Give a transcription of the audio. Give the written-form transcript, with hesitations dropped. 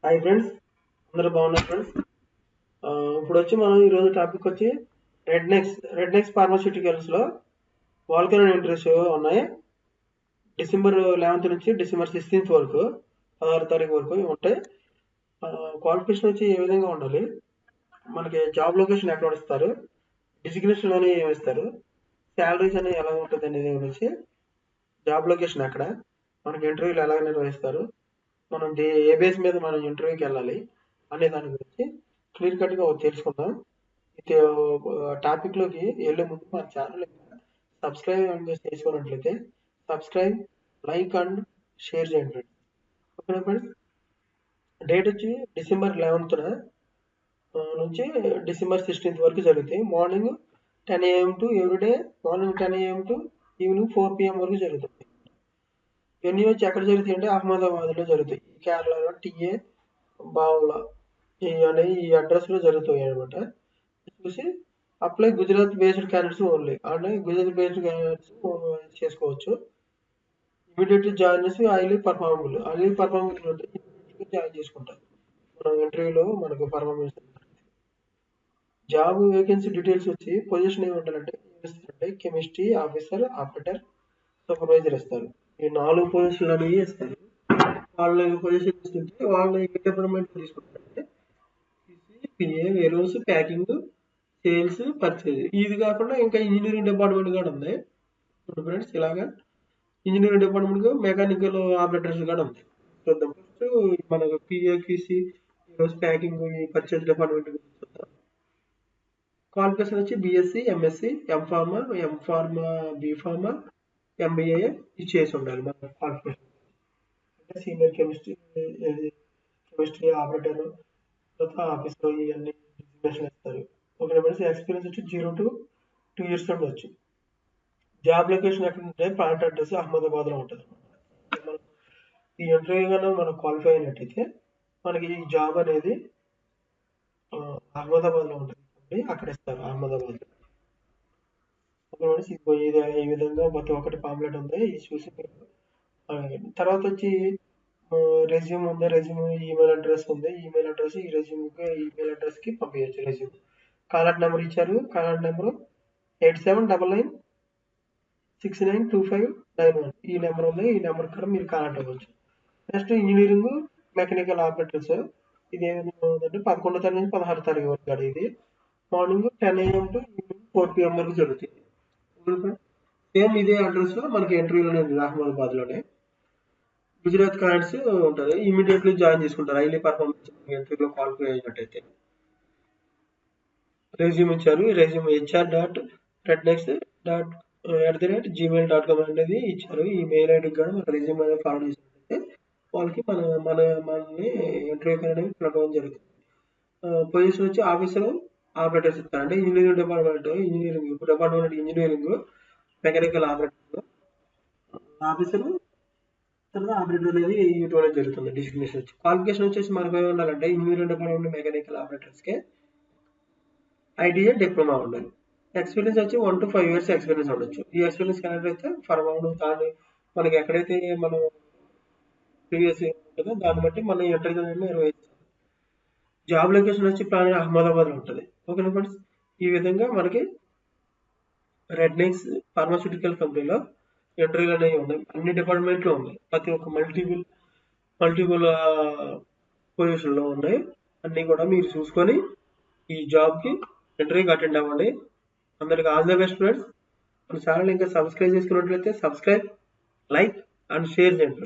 Hi friends, అందరూ బాగున్నారు friends. ఇప్పుడు వచ్చి మనం ఈరోజు టాపిక్ వచ్చి రెడ్ నెక్స్ ఫార్మాస్యూటికల్స్లో వాల్కనో ఇంట్రెస్ట్ ఉన్నాయి. డిసెంబర్ 11th నుంచి డిసెంబర్ 16th వరకు 16 తారీఖు వరకు ఉంటాయి. క్వాలిఫికేషన్ వచ్చి ఏ విధంగా ఉండాలి, మనకి జాబ్ లొకేషన్ ఎక్కడ ఇస్తారు, డిజిగ్నేషన్ అని ఏమి ఇస్తారు, శాలరీస్ అనేది ఎలా ఉంటుంది అనేది గురించి, జాబ్ లొకేషన్ ఎక్కడ, మనకి ఇంటర్వ్యూలు ఎలా నిర్వహిస్తారు, మనం ఏ బేస్ మీద మనం ఇంటర్వ్యూకి వెళ్ళాలి అనే దాని గురించి క్లియర్ కట్గా తెలుసుకుందాం. టాపిక్లోకి వెళ్ళే ముందు మన ఛానల్ సబ్స్క్రైబ్ చేసుకున్నట్లయితే సబ్స్క్రైబ్, లైక్ అండ్ షేర్ చేయండి ఫ్రెండ్స్. ఓకేనా ఫ్రెండ్స్. డేట్ వచ్చి డిసెంబర్ 11th నుంచి డిసెంబర్ 16th వరకు జరుగుతాయి. Morning 10 AM to everyday, morning 10 AM to evening 4 PM వరకు జరుగుతుంది. ఇవన్నీ వచ్చి ఎక్కడ జరుగుతాయి అంటే అహ్మదాబాద్లో జరుగుతాయి. కేరళలో టీఏ బావుల ఈ అడ్రస్లో జరుగుతాయి అనమాట. చూసి apply Gujarat based candidates only, అంటే గుజరాత్ బేస్డ్ క్యాండిడేట్స్ చేసుకోవచ్చు. ఇమీడియట్లీ జాయిన్ చేసి హైలీ పర్ఫార్మబుల్ జాయిన్ చేసుకుంటారు. మనం ఇంటర్వ్యూలో మనకు పర్ఫార్మెన్స్. జాబ్ వేకెన్సీ డీటెయిల్స్ వచ్చి పొజిషన్ ఏమంటారంటే కెమిస్ట్రీ ఆఫీసర్, ఆపరేటర్, సూపర్వైజర్ ఇస్తారు. ఈ 4 పొజిషన్లు అనేవి ఇస్తారు. వాళ్ళు పొజిషన్ ఇస్తుంటే వాళ్ళు ఏ డిపార్ట్మెంట్ తీసుకుంటారంటే పిఏ, వేరోస్, ప్యాకింగ్, సేల్స్, పర్చేజ్. ఇది కాకుండా ఇంకా ఇంజనీరింగ్ డిపార్ట్మెంట్ కూడా ఉంది ఫ్రెండ్స్. ఇలాగా ఇంజనీరింగ్ డిపార్ట్మెంట్ మెకానికల్ ఆపరేటర్స్ కూడా ఉంది. చూద్దాం. ఫస్ట్ మనకు PA, QC, warehouse, packing, purchase department గురించి చూద్దాం. క్వాలిఫికేషన్ వచ్చి BSc, MSc, MPharm, B Pharma, MBA ఇది చేసి ఉండాలి. మన క్వాలిఫికేషన్ సీనియర్ కెమిస్ట్రీ ఆపరేటర్, తర్వాత ఆఫీస్లో ఇవన్నీ ఇస్తారు. Okay friends. ఎక్స్పీరియన్స్ వచ్చి 0 to 2 years ఉండొచ్చు. జాబ్ లొకేషన్ ఎక్కడ ఉంటే ప్లాంట్ అడ్రస్ అహ్మదాబాద్లో ఉంటుంది. ఈ ఇంటర్వ్యూ కన్నా మనం క్వాలిఫై అయినట్టయితే మనకి ఈ జాబ్ అనేది అహ్మదాబాద్లో ఉంటుంది. అక్కడ ఇస్తారు అహ్మదాబాద్. ఈ విధంగా ప్రతి ఒక్కటి పాంప్లెట్ ఉంది, ఇది చూసి తర్వాత వచ్చి రెజ్యూమ్ ఉంది. రెజ్యూమ్ ఈమెయిల్ అడ్రస్ ఉంది. ఈమెయిల్ అడ్రస్ ఈ రెజ్యూమ్కి ఈమెయిల్ అడ్రస్కి పంపించచ్చు. రెజ్యూమ్ కాంటాక్ట్ నెంబర్ ఇచ్చారు. Contact number 8799692591. ఈ నెంబర్ ఉంది. ఈ నెంబర్ కూడా మీరు కాంటాక్ట్ అవ్వచ్చు. Next engineering mechanical operators. ఇది ఏ విధంగా ఉందంటే 11వ తారీఖు నుంచి 16వ తారీఖు వరకు. ఇది morning 10 AM to evening 4 PM వరకు జరుగుతుంది. సేమ్ ఇదే అడ్రస్ లో మనకి ఇంటర్వ్యూలోనే అహ్మదాబాద్ లోనే. గుజరాత్ క్యాండిడేట్స్ ఉంటారు. ఇమీడియట్లీ జాయిన్ చేసుకుంటారు. హైలీ పర్ఫార్మెన్స్ ఇంటర్వ్యూలో క్వాలిఫై అయినట్టయితే. రెజ్యూమ్ ఇచ్చారు. రెజ్యూమ్ HR.rednext.gmail.com అనేది ఇచ్చారు. ఈ మెయిల్ ఐడికి కూడా మన రెజ్యూమ్ అనేది ఫార్వర్డ్ చేసినట్టయితే వాళ్ళకి మనల్ని ఇంటర్వ్యూ అనేది పిలవడం జరుగుతుంది. పొజిషన్ వచ్చి ఆఫీసర్, ఆపరేటర్స్ ఇస్తారు. అంటే engineering department, engineering mechanical operator, officer, తర్వాత ఆపరేటర్ అనేది ఇటువంటి జరుగుతుంది. డిసిగ్నేషన్ వచ్చి క్వాలిఫికేషన్ వచ్చేసి మనకు ఏమి ఉండాలంటే ఇంజనీరింగ్ డిపార్ట్మెంట్ మెకానికల్ ఆపరేటర్స్కి ఐటీఐ డిప్లొమా ఉండాలి. ఎక్స్పీరియన్స్ వచ్చి 1 to 5 years ఎక్స్పీరియన్స్ ఉండొచ్చు. ఈ ఎక్స్పీరియన్స్ క్యాండిడేట్ అయితే ఫర్మౌండ్ దాన్ని మనకి ఎక్కడైతే మనం ప్రీవియస్ ఉంటుందో దాన్ని బట్టి మనం ఇంటర్వ్యూ నిర్వహిస్తాం. జాబ్ లొకేషన్ వచ్చి ప్లాన్ అహ్మదాబాద్లో ఉంటుంది. ఓకేనా ఫ్రెండ్స్. ఈ విధంగా మనకి రెడ్ నెక్స్ ఫార్మాస్యూటికల్ కంపెనీలో ఇంటర్వ్యూలు అనేవి ఉన్నాయి. అన్ని డిపార్ట్మెంట్లో ఉన్నాయి. ప్రతి ఒక్క మల్టిపుల్ పొజిషన్లో ఉన్నాయి. అన్నీ కూడా మీరు చూసుకొని ఈ జాబ్కి ఇంటర్వ్యూకి అటెండ్ అవ్వండి. అందరికి ఆల్ ద బెస్ట్ ఫ్రెండ్స్. మన ఛానల్ ఇంకా సబ్స్క్రైబ్ చేసుకున్నట్లయితే సబ్స్క్రైబ్, లైక్ అండ్ షేర్ చేయండి.